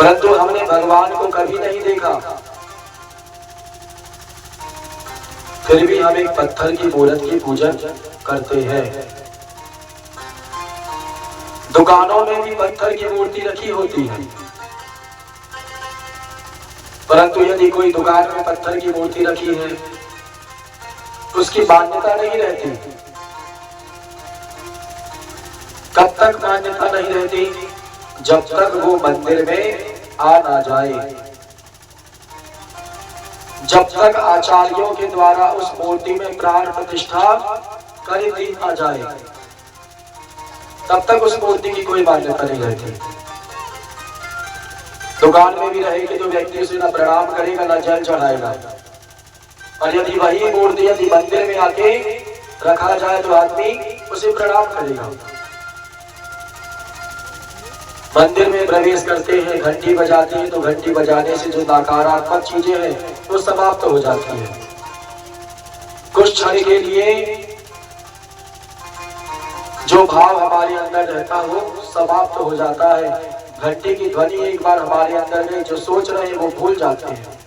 परंतु हमने भगवान को कभी नहीं देखा, फिर भी हम एक पत्थर की मूर्त की पूजन करते हैं। दुकानों में भी पत्थर की मूर्ति रखी होती है, परंतु यदि कोई दुकान में पत्थर की मूर्ति रखी है उसकी मान्यता नहीं रहती। कब तक मान्यता नहीं रहती? जब तक वो मंदिर में आ ना जाए, जब तक आचार्यों के द्वारा उस मूर्ति में प्राण प्रतिष्ठा कर दी ना जाए, तब तक उस मूर्ति की कोई मान्यता नहीं रहती। दुकान में भी रहेगी तो व्यक्ति उसे न प्रणाम करेगा न जल चढ़ाएगा, और यदि वही मूर्ति यदि मंदिर में आके रखा जाए तो आदमी उसे प्रणाम करेगा। मंदिर में प्रवेश करते हैं, घंटी बजाते हैं, तो घंटी बजाने से जो नकारात्मक चीजें हैं वो समाप्त हो जाती है। कुछ क्षण के लिए जो भाव हमारे अंदर रहता हो समाप्त हो जाता है। घंटी की ध्वनि एक बार हमारे अंदर में जो सोच रहे हैं वो भूल जाते हैं,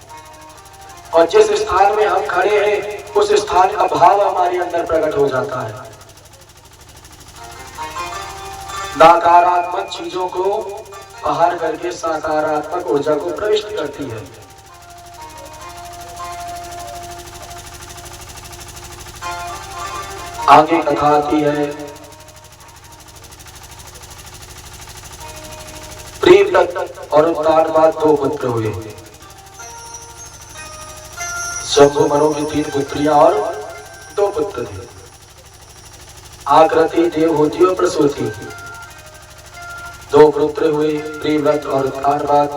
और जिस स्थान में हम खड़े हैं उस स्थान का भाव हमारे अंदर प्रकट हो जाता है। नकारात्मक चीजों को बाहर करके सकारात्मक ऊर्जा को प्रविष्ट करती है। आगे कथा आती है, प्रीव्रत और उत्तानपाद दो पुत्र हुए। शंभु मनु की 3 पुत्रियां और 2 पुत्र थे। आकृति, देवहूति और प्रसूति 2 पुत्र हुए, प्रीव्रत और उत्तानपाद।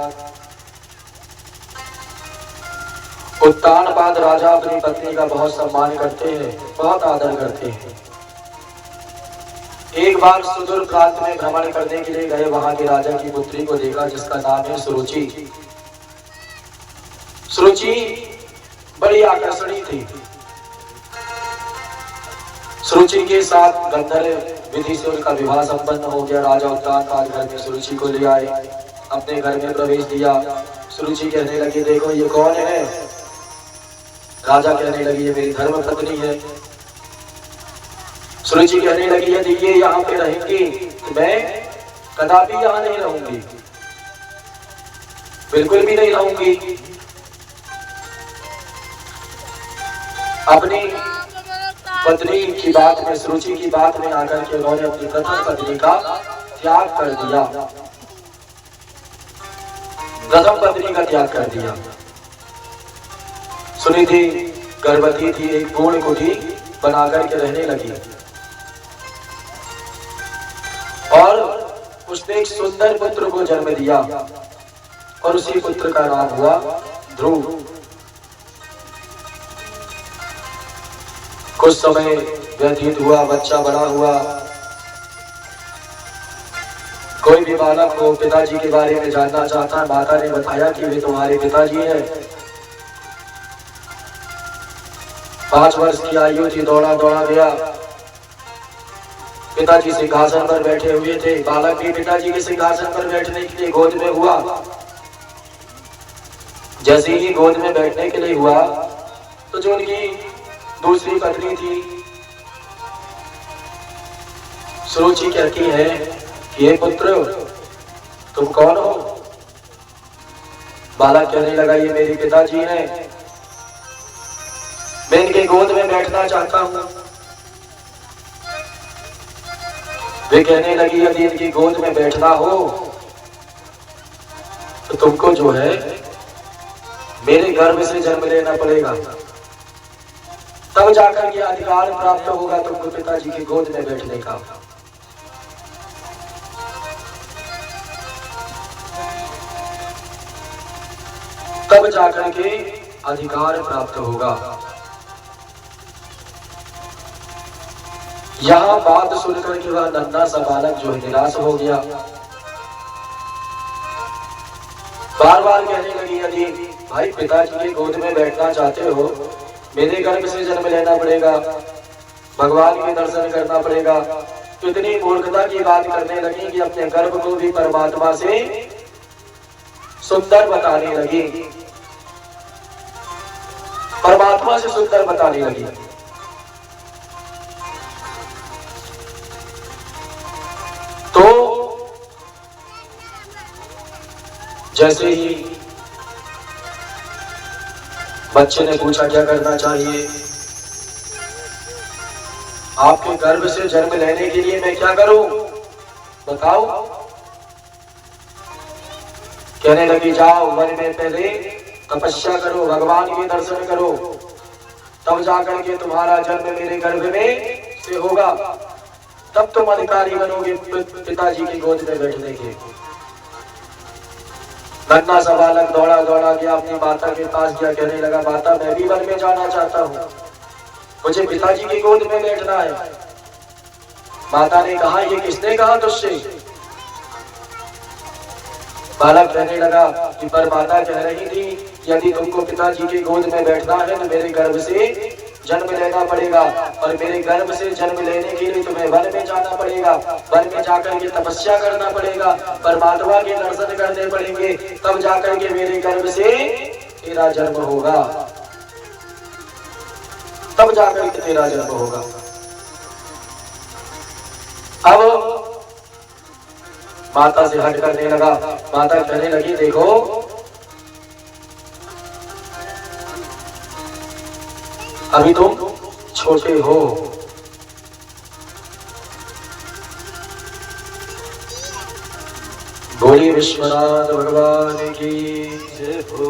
उत्तानपाद राजा अपनी पत्नी का बहुत सम्मान करते हैं, बहुत आदर करते हैं। एक बार सुदूर प्रांत में भ्रमण करने के लिए गए, वहां के राजा की पुत्री को देखा जिसका नाम है सुरुचि। सुरुचि बड़ी आकर्षणीय थी। सुरुचि के साथ गंधर्व विधि से उनका विवाह संपन्न हो गया। राजा उत्तानपाद घर में सुरुचि को ले आए, अपने घर में प्रवेश दिया। सुरुचि कहने लगी, देखो ये कौन है? राजा कहने लगी, ये मेरी धर्म पत्नी है। सुरुचि कहने लगी, यदि ये यहाँ पे रहेंगी तो मैं कदापि यहाँ नहीं रहूंगी, बिल्कुल भी नहीं रहूंगी। अपनी पत्नी की बात में, सुरुचि की बात में आकर के उन्होंने अपनी प्रथम पत्नी का त्याग कर दिया, प्रथम पत्नी का त्याग कर दिया। सुनिधि गर्भवती थी, एक पूर्ण कुटी बनाकर के रहने लगी, और उसने एक सुंदर पुत्र को जन्म दिया, और उसी पुत्र का नाम हुआ ध्रुव। कुछ समय व्यतीत हुआ, बच्चा बड़ा हुआ। कोई भी बालक को पिताजी के बारे में जानना चाहता, माता ने बताया कि वे तुम्हारे पिताजी हैं। 5 वर्ष की आयु थी, दौड़ा दौड़ा गया। पिताजी सिंहासन पर बैठे हुए थे, बालक भी पिताजी के सिंहासन पर बैठने के लिए गोद में हुआ। जैसे ही गोद में बैठने के लिए हुआ तो जो उनकी दूसरी पत्नी थी सुरुचि कहती है कि हे पुत्र, तुम कौन हो? बालक कहने लगा, ये मेरे पिताजी हैं, मैं इनके गोद में बैठना चाहता हूं। वे कहने लगी, यदि इनकी गोद में बैठना हो तो तुमको जो है मेरे गर्भ से जन्म लेना पड़ेगा, तब जाकर के अधिकार प्राप्त होगा तुमको पिताजी की गोद में बैठने का। तब जाकर के अधिकार प्राप्त होगा। यहां बात सुनकर के वह नन्हा सा बालक जो है निराश हो गया। बार बार कहने लगी, यदि भाई पिताजी की गोद में बैठना चाहते हो, मेरे गर्भ से जन्म लेना पड़ेगा, भगवान के दर्शन करना पड़ेगा। तो इतनी मूर्खता की बात करने लगी कि अपने गर्भ को भी परमात्मा से सुंदर बताने लगी, परमात्मा से सुंदर बताने लगी। तो जैसे ही बच्चे ने पूछा क्या करना चाहिए, आपके गर्भ से जन्म लेने के लिए मैं क्या करूं बताओ। कहने लगी जाओ वन में पहले तपस्या करो, भगवान के दर्शन करो, तब जाकर के तुम्हारा जन्म मेरे गर्भ में से होगा, तब तुम अधिकारी बनोगे पिताजी की गोद में बैठने के। नन्हा सा बालक दौड़ा दौड़ा गया अपनी माता के पास गया, कहने लगा माता मैं भी वन में जाना चाहता हूँ, मुझे पिताजी की गोद में बैठना है। माता ने कहा ये किसने कहा तुझसे। बालक कहने लगा कि पर माता कह रही थी यदि तुमको पिताजी की गोद में बैठना है तो मेरे गर्भ से जन्म लेना पड़ेगा, और मेरे गर्भ से जन्म लेने के लिए तुम्हें वन में जाना पड़ेगा, वन में जाकर के तपस्या करना पड़ेगा, परमात्मा के दर्शन करने पड़ेंगे, तब जाकर के मेरे गर्भ से तेरा जन्म होगा, तब जाकर के तेरा जन्म होगा। अब माता से हट करने लगा। माता कहने लगी देखो अभी तुम छोटे हो, बोली विश्वनाथ भगवान की जय हो।